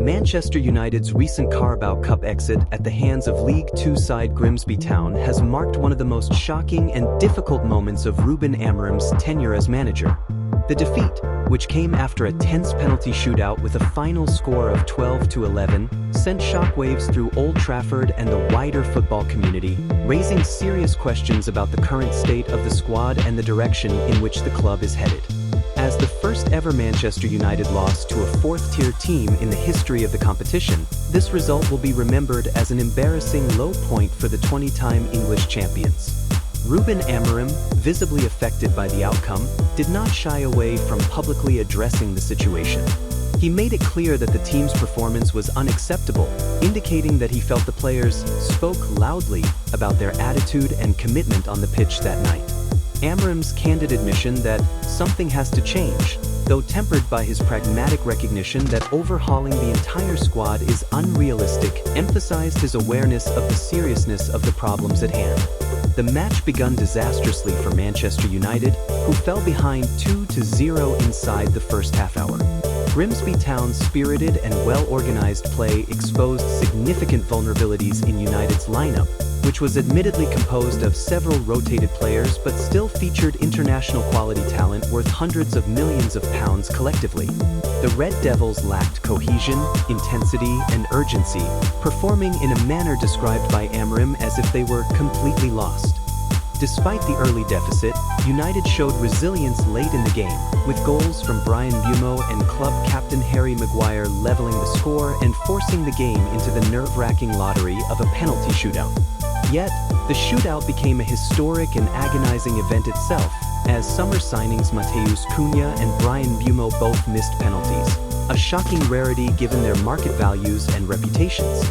Manchester United's recent Carabao Cup exit at the hands of League Two side Grimsby Town has marked one of the most shocking and difficult moments of Ruben Amorim's tenure as manager. The defeat, which came after a tense penalty shootout with a final score of 12-11, sent shockwaves through Old Trafford and the wider football community, raising serious questions about the current state of the squad and the direction in which the club is headed. As the first ever Manchester United loss to a fourth-tier team in the history of the competition, this result will be remembered as an embarrassing low point for the 20-time English champions. Ruben Amorim, visibly affected by the outcome, did not shy away from publicly addressing the situation. He made it clear that the team's performance was unacceptable, indicating that he felt the players spoke loudly about their attitude and commitment on the pitch that night. Amorim's candid admission that something has to change, though tempered by his pragmatic recognition that overhauling the entire squad is unrealistic, emphasized his awareness of the seriousness of the problems at hand. The match begun disastrously for Manchester United, who fell behind 2-0 inside the first half-hour. Grimsby Town's spirited and well-organized play exposed significant vulnerabilities in United's lineup, which was admittedly composed of several rotated players but still featured international quality talent worth hundreds of millions of pounds collectively. The Red Devils lacked cohesion, intensity, and urgency, performing in a manner described by Amorim as if they were completely lost. Despite the early deficit, United showed resilience late in the game, with goals from Bryan Mbeumo and club captain Harry Maguire leveling the score and forcing the game into the nerve-wracking lottery of a penalty shootout. Yet, the shootout became a historic and agonizing event itself, as summer signings Matheus Cunha and Bryan Mbeumo both missed penalties, a shocking rarity given their market values and reputations.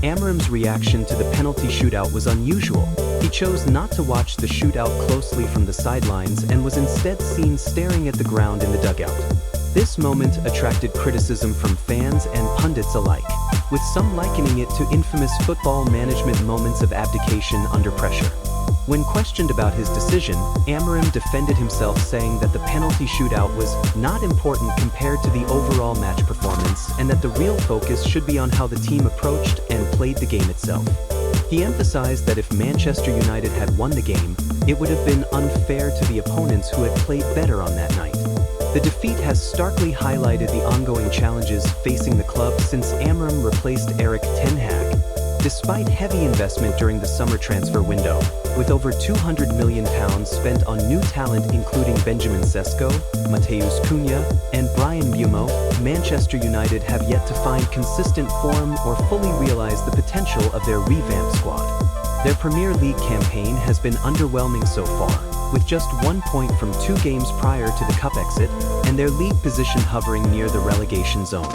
Amorim's reaction to the penalty shootout was unusual. He chose not to watch the shootout closely from the sidelines and was instead seen staring at the ground in the dugout. This moment attracted criticism from fans and pundits alike, with some likening it to infamous football management moments of abdication under pressure. When questioned about his decision, Amorim defended himself, saying that the penalty shootout was not important compared to the overall match performance and that the real focus should be on how the team approached and played the game itself. He emphasized that if Manchester United had won the game, it would have been unfair to the opponents who had played better on that night. The defeat has starkly highlighted the ongoing challenges facing the club since Amorim replaced Erik ten Hag. Despite heavy investment during the summer transfer window, with over £200 million spent on new talent including Benjamin Sesko, Matheus Cunha, and Bryan Mbeumo, Manchester United have yet to find consistent form or fully realize the potential of their revamped squad. Their Premier League campaign has been underwhelming so far, with just 1 point from 2 games prior to the Cup exit, and their league position hovering near the relegation zone.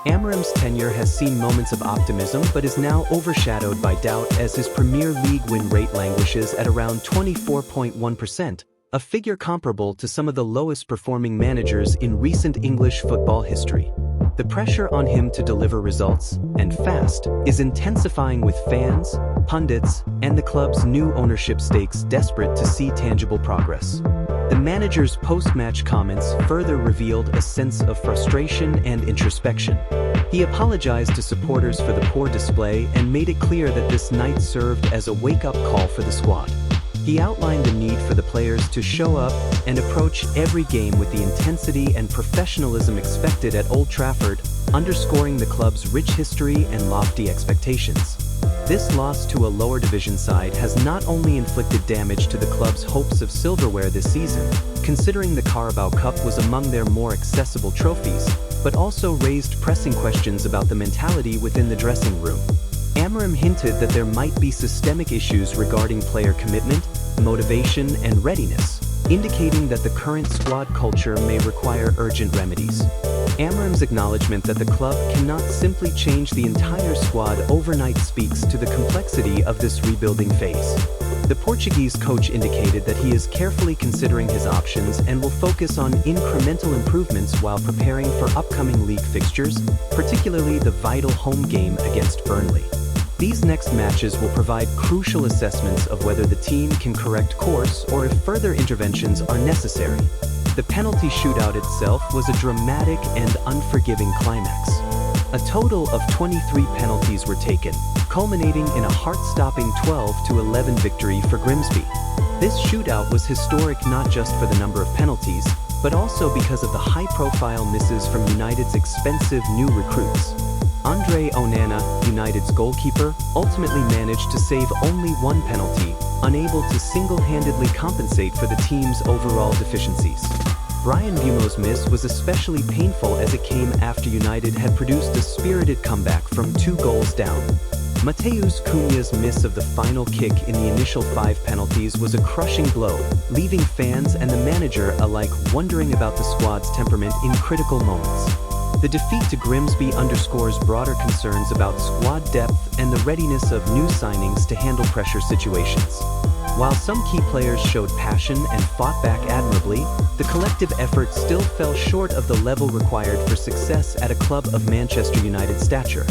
Amorim's tenure has seen moments of optimism but is now overshadowed by doubt as his Premier League win rate languishes at around 24.1%, a figure comparable to some of the lowest performing managers in recent English football history. The pressure on him to deliver results, and fast, is intensifying with fans, pundits, and the club's new ownership stakes desperate to see tangible progress. The manager's post-match comments further revealed a sense of frustration and introspection. He apologized to supporters for the poor display and made it clear that this night served as a wake-up call for the squad. He outlined the need for the players to show up and approach every game with the intensity and professionalism expected at Old Trafford, underscoring the club's rich history and lofty expectations. This loss to a lower division side has not only inflicted damage to the club's hopes of silverware this season, considering the Carabao Cup was among their more accessible trophies, but also raised pressing questions about the mentality within the dressing room. Amorim hinted that there might be systemic issues regarding player commitment, motivation, and readiness, indicating that the current squad culture may require urgent remedies. Amorim's acknowledgement that the club cannot simply change the entire squad overnight speaks to the complexity of this rebuilding phase. The Portuguese coach indicated that he is carefully considering his options and will focus on incremental improvements while preparing for upcoming league fixtures, particularly the vital home game against Burnley. These next matches will provide crucial assessments of whether the team can correct course or if further interventions are necessary. The penalty shootout itself was a dramatic and unforgiving climax. A total of 23 penalties were taken, culminating in a heart-stopping 12-11 victory for Grimsby. This shootout was historic not just for the number of penalties, but also because of the high-profile misses from United's expensive new recruits. Andre Onana, United's goalkeeper, ultimately managed to save only one penalty, unable to single-handedly compensate for the team's overall deficiencies. Brian Bumo's miss was especially painful as it came after United had produced a spirited comeback from 2 goals down. Mateus Cunha's miss of the final kick in the initial 5 penalties was a crushing blow, leaving fans and the manager alike wondering about the squad's temperament in critical moments. The defeat to Grimsby underscores broader concerns about squad depth and the readiness of new signings to handle pressure situations. While some key players showed passion and fought back admirably, the collective effort still fell short of the level required for success at a club of Manchester United's stature.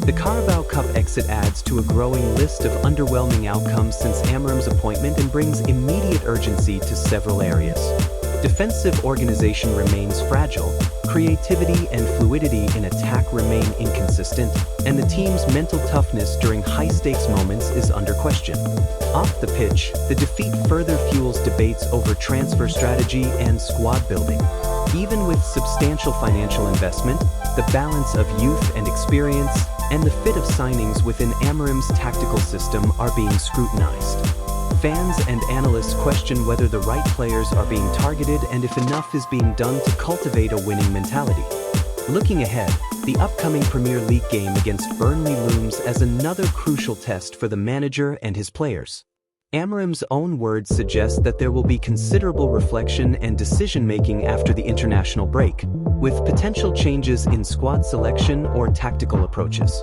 The Carabao Cup exit adds to a growing list of underwhelming outcomes since Amorim's appointment and brings immediate urgency to several areas. Defensive organization remains fragile, creativity and fluidity in attack remain inconsistent, and the team's mental toughness during high-stakes moments is under question. Off the pitch, the defeat further fuels debates over transfer strategy and squad building. Even with substantial financial investment, the balance of youth and experience, and the fit of signings within Amorim's tactical system are being scrutinized. Fans and analysts question whether the right players are being targeted and if enough is being done to cultivate a winning mentality. Looking ahead, the upcoming Premier League game against Burnley looms as another crucial test for the manager and his players. Amorim's own words suggest that there will be considerable reflection and decision-making after the international break, with potential changes in squad selection or tactical approaches.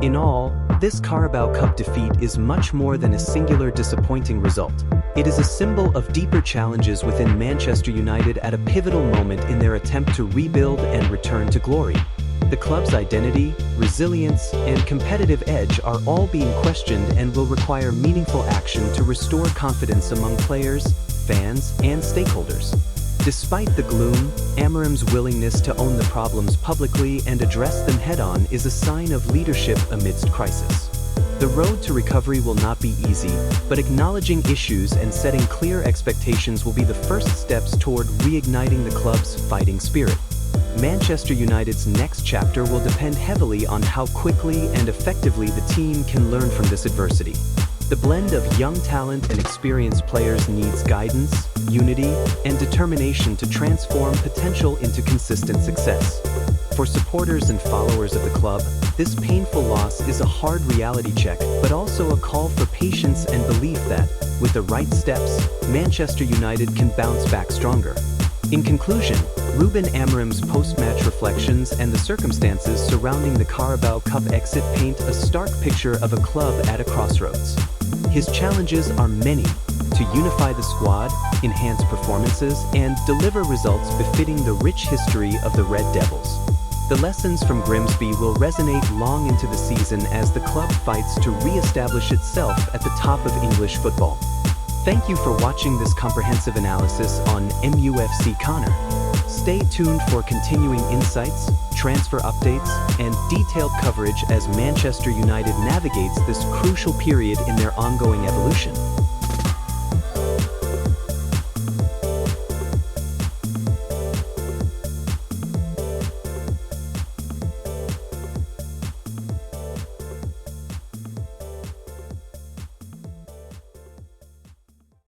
In all, this Carabao Cup defeat is much more than a singular disappointing result. It is a symbol of deeper challenges within Manchester United at a pivotal moment in their attempt to rebuild and return to glory. The club's identity, resilience, and competitive edge are all being questioned and will require meaningful action to restore confidence among players, fans, and stakeholders. Despite the gloom, Amorim's willingness to own the problems publicly and address them head-on is a sign of leadership amidst crisis. The road to recovery will not be easy, but acknowledging issues and setting clear expectations will be the first steps toward reigniting the club's fighting spirit. Manchester United's next chapter will depend heavily on how quickly and effectively the team can learn from this adversity. The blend of young talent and experienced players needs guidance, unity, and determination to transform potential into consistent success. For supporters and followers of the club, this painful loss is a hard reality check, but also a call for patience and belief that, with the right steps, Manchester United can bounce back stronger. In conclusion, Ruben Amorim's post-match reflections and the circumstances surrounding the Carabao Cup exit paint a stark picture of a club at a crossroads. His challenges are many: to unify the squad, enhance performances, and deliver results befitting the rich history of the Red Devils. The lessons from Grimsby will resonate long into the season as the club fights to re-establish itself at the top of English football. Thank you for watching this comprehensive analysis on MUFC Conner. Stay tuned for continuing insights, transfer updates, and detailed coverage as Manchester United navigates this crucial period in their ongoing evolution.